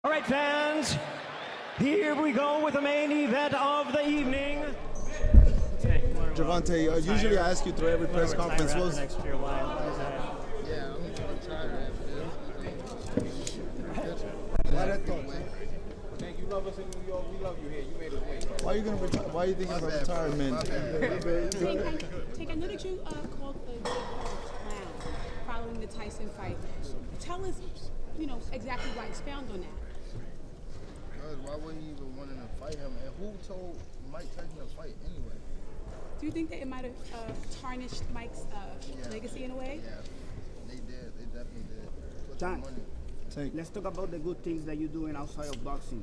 All right, fans, here we go with the main event of the evening. Gervonta, usually I ask you through every press conference. Yeah, I'm going to retire after this. Thank you, love us in New York. We love you here. You made us wait. Why are you gonna retire? Why are you thinking about retirement? Tank, I know that you called the big clown following the Tyson fight. Tell us, exactly why. Expound on that. Because why would he even want to fight him? And who told Mike Tyson to fight anyway? Do you think that it might have tarnished Mike's legacy in a way? Yeah, they did. They definitely did. Put Tank. some money. Let's talk about the good things that you're doing outside of boxing.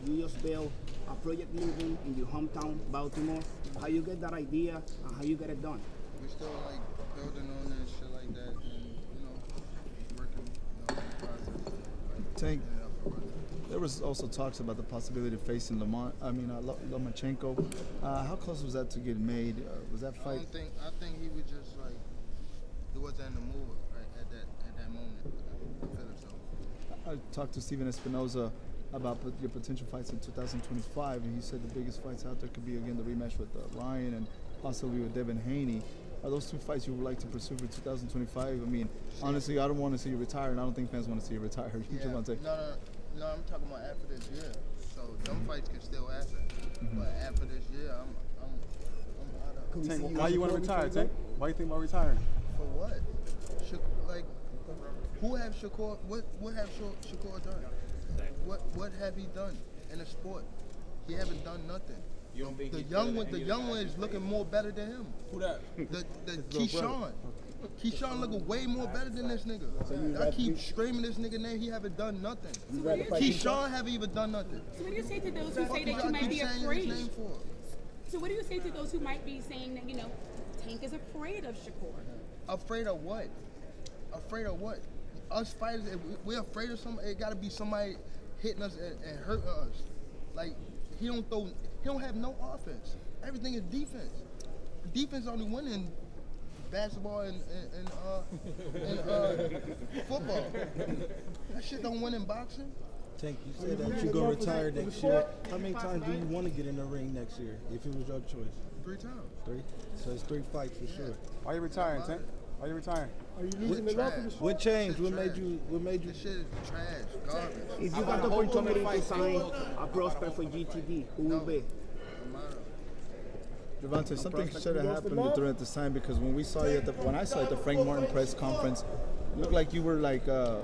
You just built a project living in your hometown, Baltimore. How you get that idea and how you get it done? We're still like building on and shit like that, and working on the process. Tank, there was also talks about the possibility of facing Lomachenko. How close was that to getting made? Was that fight? I think he was just like he wasn't in the mood right at that moment. I feel it so. I talked to Steven Espinoza about your potential fights in 2025, and he said the biggest fights out there could be again the rematch with Ryan and possibly with Devin Haney. Are those two fights you would like to pursue for 2025? I mean, honestly, I don't want to see you retire, and I don't think fans want to see you retire. You just want to say, No, I'm talking about after this year. So them fights can still happen, but after this year, I'm out of. Tank, why you want to retire, Tank? Why you think about retiring? For what? Who have Shakur? What have Shakur done? What have he done in the sport? He haven't done nothing. The young one is looking more better than him. Who that? The Keyshawn. Keyshawn looking way more better than this nigga. I keep screaming this nigga name. He haven't done nothing. Keyshawn haven't even done nothing. So what do you say to those who say that you might be afraid? So what do you say to those who might be saying that, Tank is afraid of Shakur? Afraid of what? Afraid of what? Us fighters, if we're afraid of somebody, it gotta be somebody hitting us and hurting us. Like, he don't have no offense. Everything is defense. Defense only win in basketball and football. That shit don't win in boxing. Tank, you said that you're going to retire next year. How many times do you want to get in the ring next year, if it was your choice? 3 times. 3? So it's 3 fights for sure. Why you retiring, Tank? Why you retiring? Are you losing the love for the sport? What changed? What made you? This shit is trash, garbage. If you got the opportunity to sign a prospect for GTD, who will be? Gervonta, something should have happened during this time, because when we saw you when I saw you at the Frank Martin press conference, it looked like you were like the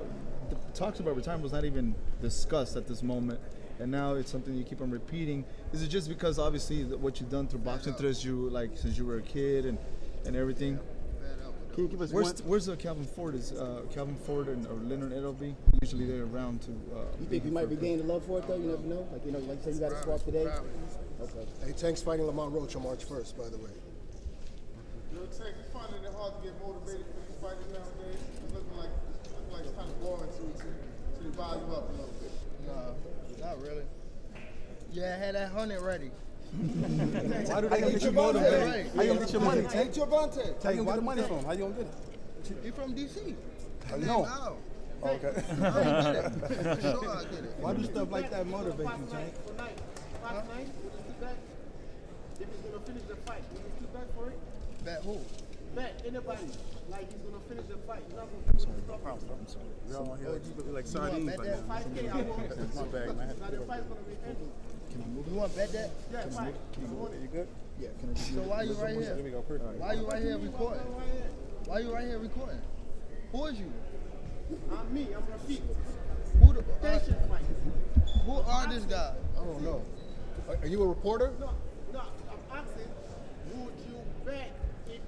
talks about retirement was not even discussed at this moment, and now it's something you keep on repeating. Is it just because obviously what you've done through boxing since you were a kid and everything? Can you give us Where's Calvin Ford? Is Calvin Ford or Leonard Edelby? Usually they're around to. You think you might regain the love for it though? You never know. Like say you got a swap today. Okay. Hey, Tank's fighting Lamont Roach on March 1st, by the way. Tank, it's finding it hard to get motivated for these fights nowadays. It's looking like it's kind of boring to rile you up a little bit. No, not really. Yeah, I had that 100 ready. Why do they get you motivated? How you gonna get your money, Tank? Gervonta. How you gonna get the money from? How you gonna get it? He from DC. You know. Oh, okay. I get it. For sure I get it. Why do stuff like that motivate you, Tank? Last night, if he's going to finish the fight, will you bet for it? Bet who? Bet anybody. Like he's going to finish the fight. You're not going to stop him. I'm sorry. We all on here like You want sardines bet right that? now. 5K, I won't. My bag, man. Now the fight's going to be ending. You want to bet that? Yeah, fight. You good? Yeah. Can I So why you right here? Let me go first. Why you right here recording? Why you right here recording? Who is you? I'm me. I'm Rafiq. Who the? Patient fight. Who are this guy? I don't know. Are you a reporter? No, I'm asking, would you bet if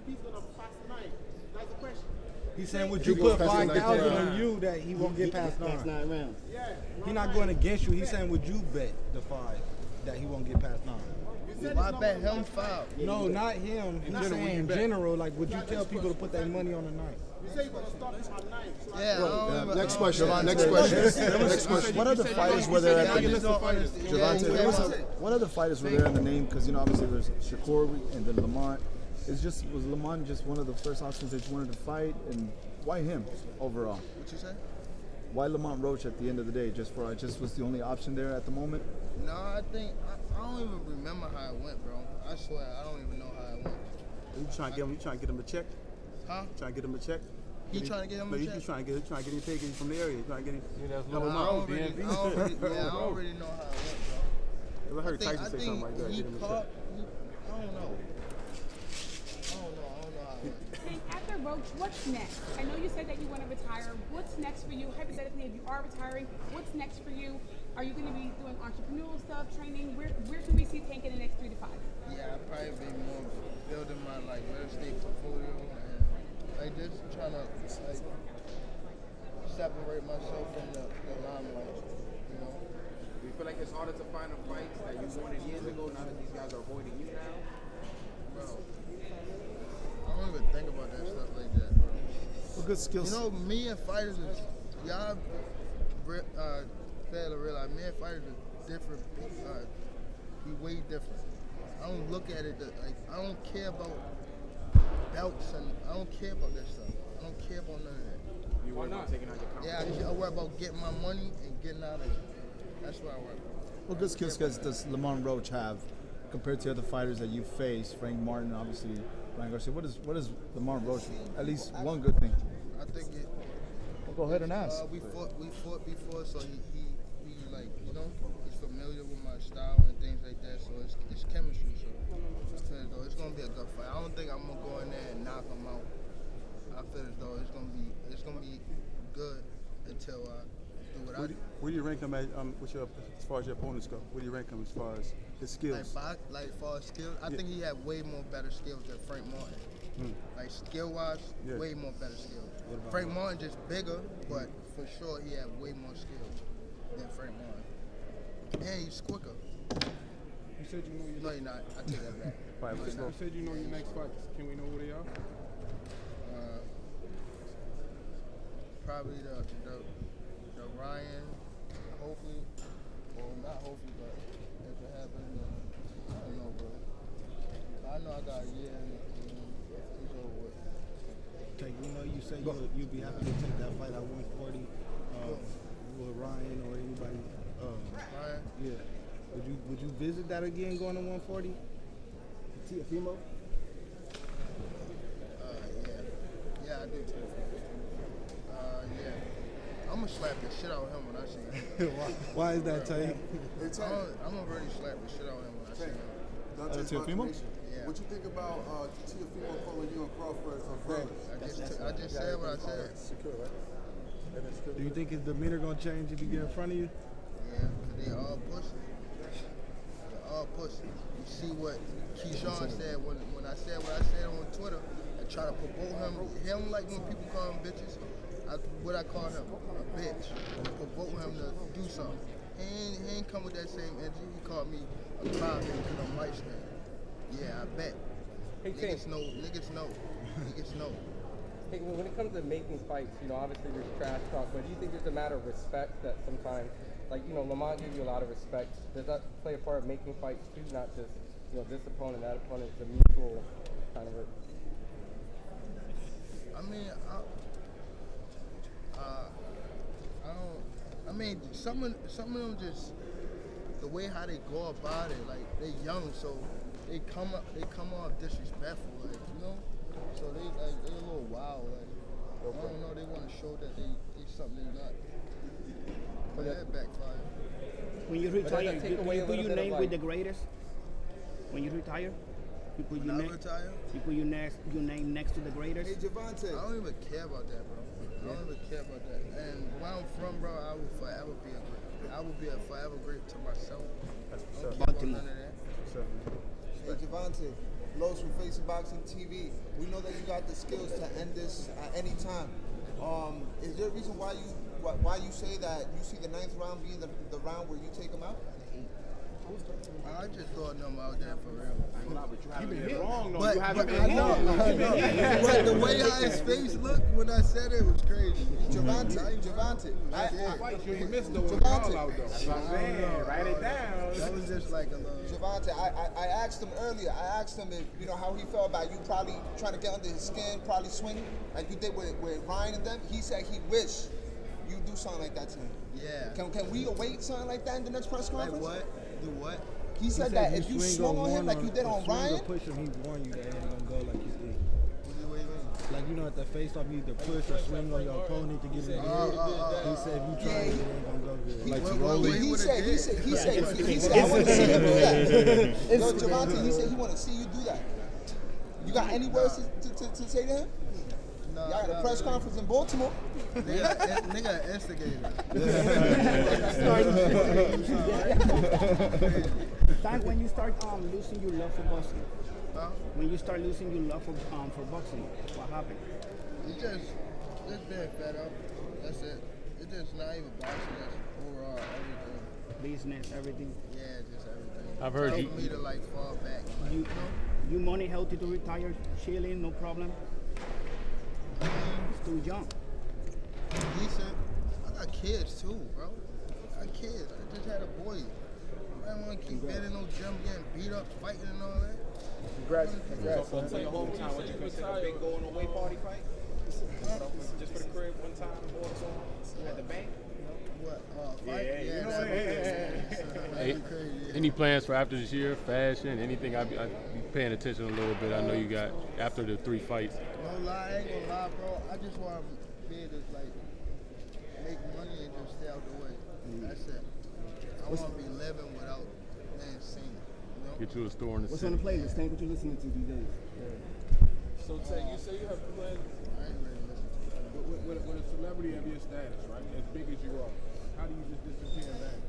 he's gonna pass 9? That's the question. He's saying, would He you goes put past the 5,000 ninth on you that he won't get past 9? That's 9 rounds. Yeah. He's not going against you. He's saying, would you bet the 5 that he won't get past 9? If I bet him 5. No, not him. He's saying in general, like, would you tell people to put their money on the 9? You say you're gonna start at 9. So Yeah. Next question. Next question. Next question. What other fighters were there? I just don't understand. Gervonta, what other fighters were there in the name? Because obviously there's Shakur and then Lamont. Was Lamont just one of the first options that you wanted to fight, and why him overall? What you say? Why Lamont Roach at the end of the day? Just was the only option there at the moment? No, I think I don't even remember how it went, bro. I swear I don't even know how it went. You trying to get him a check? Huh? Trying to get him a check? He trying to get him a check? You trying to get him taken from the area. Trying to get him. that's I already know how it went, bro. I heard Tyson say something like that. He Get him a caught. check. I don't know. I don't know how it went. And after Roach, what's next? I know you said that you want to retire. What's next for you? Hypothetically, if you are retiring, what's next for you? Are you going to be doing entrepreneurial stuff, training? Where can we see Tank in the next 3 to 5? Yeah, I'd probably be more building my real estate portfolio and just trying to separate myself from the limelight. You know. Do you feel like it's harder to find a fight that you wanted years ago now that these guys are avoiding you now? Bro, I don't even think about that stuff like that, bro. Well, good skills. You know, me and fighters is y'all fail to realize me and fighters is different. We way different. I don't look at it like I don't care about belts and I don't care about that stuff. I don't care about none of that. You worry about taking out your competition? Yeah, I worry about getting my money and getting out of it. That's what I worry about. What good skill sets does Lamont Roach have compared to other fighters that you face? Frank Martin, obviously, Ryan Garcia. What is Lamont Roach? At least one good thing. I think it. Well, go ahead and ask. We fought before, so he like he's familiar with my style and things like that. So it's chemistry. So I feel as though it's gonna be a good fight. I don't think I'm gonna go in there and knock him out. I feel as though it's gonna be good until I do what I do. Where do you rank him at, as far as your opponents go? Where do you rank him as far as his skills? Like far as skills, I think he had way more better skills than Frank Martin. Like skill-wise, way more better skills. Frank Martin just bigger, but for sure he had way more skills than Frank Martin. And he's quicker. You said you know your No, you're not. I take that back. You said you know your next fights. Can we know who they are? Probably the Ryan, hopefully, or not hopefully, but if it happens, then I don't know, bro. I know I got a year and it's over with. Okay, you say you'd be happy to take that fight at 140 with Ryan or anybody. Ryan? Yeah. Would you visit that again, going to 140? Teofimo? Yeah, I do too. Yeah. I'm gonna slap the shit out of him when I see him. Why is that, Tay? I'm gonna really slap the shit out of him when I see him. Teofimo? Yeah. What you think about Teofimo calling you and Crawford a friend? I just said what I said. Secure, right? Do you think his demeanor gonna change if he get in front of you? Yeah, because they all pussy. They're all pussy. You see what Keyshawn said when I said what I said on Twitter and try to provoke him. He don't like when people call him bitches. What I call him, a bitch. Provoke him to do something. He ain't come with that same energy. He called me a clown because I'm light skinned. Yeah, I bet. Hey, Niggas know. Niggas know. Hey, when it comes to making fights, obviously there's trash talk, but do you think there's a matter of respect that sometimes, Lamont gave you a lot of respect. Does that play a part of making fights too, not just, this opponent, that opponent, it's a mutual kind of I mean, some of them just the way how they go about it, like they young, so they come off disrespectful, so they a little wild, I don't know, they want to show that they something they not. But that backfire. When you retire, you put your name with the greatest. When you retire, you put your name. You put your name next to the greatest. Hey, Javante. I don't even care about that, bro. I don't even care about that. And where I'm from, bro, I will forever be a great. I will be a forever great to myself. I don't care about none of that. Hey, Javante. Lowe's from Face Boxing TV. We know that you got the skills to end this at any time. Is there a reason why you say that you see the 9th round being the round where you take him out? I just throwing them out there for real. You've been hit wrong, though. But, You haven't been I hit. know. But the way how his face looked when I said it was crazy. Javante. You missed the one call out, though. That's what I'm saying. Write it down. That was just like a little. Javante, I asked him earlier. I asked him if how he felt about you probably trying to get under his skin, probably swinging like you did with Ryan and them. He said he wished you do something like that to him. Yeah. Can we await something like that in the next press Like conference? what? Do what? He said that if you swung on him like you did on Ryan, push him, he warned you that it ain't gonna go like you did. What do you mean? Like, you know, at the face-off, you either push or swing on your opponent to get in the head. He said if you try it, it ain't gonna go good. Like he said, I want to see him do that. Yo, Javante, he said he want to see you do that. You got any words to say to him? Y'all got a press conference in Baltimore. Nigga instigator. Time when you start losing your love for boxing. Huh? When you start losing your love for boxing, what happened? It's just being fed up. That's it. It's just not even boxing. That's overall everything. Business, everything. Yeah, just everything. I've heard you. Me to like fall back. Like, You money healthy to retire, chilling, no problem. It's too young. Decent. I got kids too, bro. I got kids. I just had a boy. I don't want to keep getting in no gym, getting beat up, fighting and all that. Congrats. So your hometown, what you consider a big going away party fight? Just for the crib, one time, or so at the bank? What? Fight? Hey, any plans for after this year? Fashion, anything? I'd be paying attention a little bit. I know you got after the 3 fights. No lie, I ain't gonna lie, bro. I just want to be able to like make money and just stay out the way. That's it. I want to be living without being seen. You know? Get you a store in the What's city. on the playlist? Tank, what you listening to these days? So, Tank, you say you have plans I ain't really listening. with a celebrity of your status, right? As big as you are, how do you just disappear back?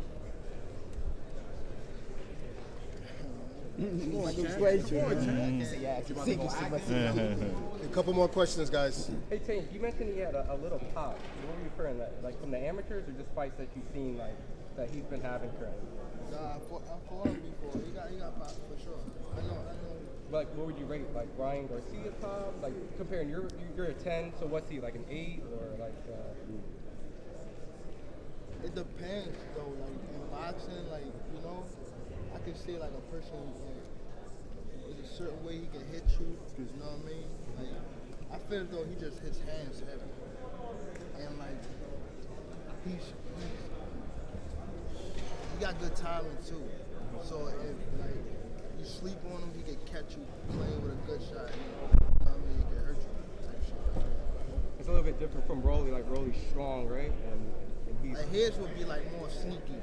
A couple more questions, guys. Hey, Tank, you mentioned he had a little pop. What were you referring to that? Like from the amateurs or just fights that you've seen like that he's been having currently? Nah, I fought him before. He got pop for sure. I know. Like, what would you rate? Like Ryan Garcia pop? Like comparing you're a 10, so what's he, like an 8 or like? It depends though. Like in boxing, like you know, I can see like a person. There's a certain way he can hit you. You know what I mean? Like I feel as though he just hits hands heavy, and like he got good timing too. So if like you sleep on him, he can catch you playing with a good shot. You know what I mean? He can hurt you. Type shit. It's a little bit different from Rolly. Like Rolly's strong, right? And he's like his would be like more sneaky.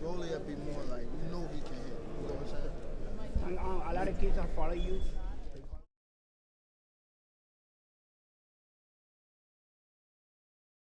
Rolly would be more like you know he can hit. You know what I'm saying? And a lot of kids are following you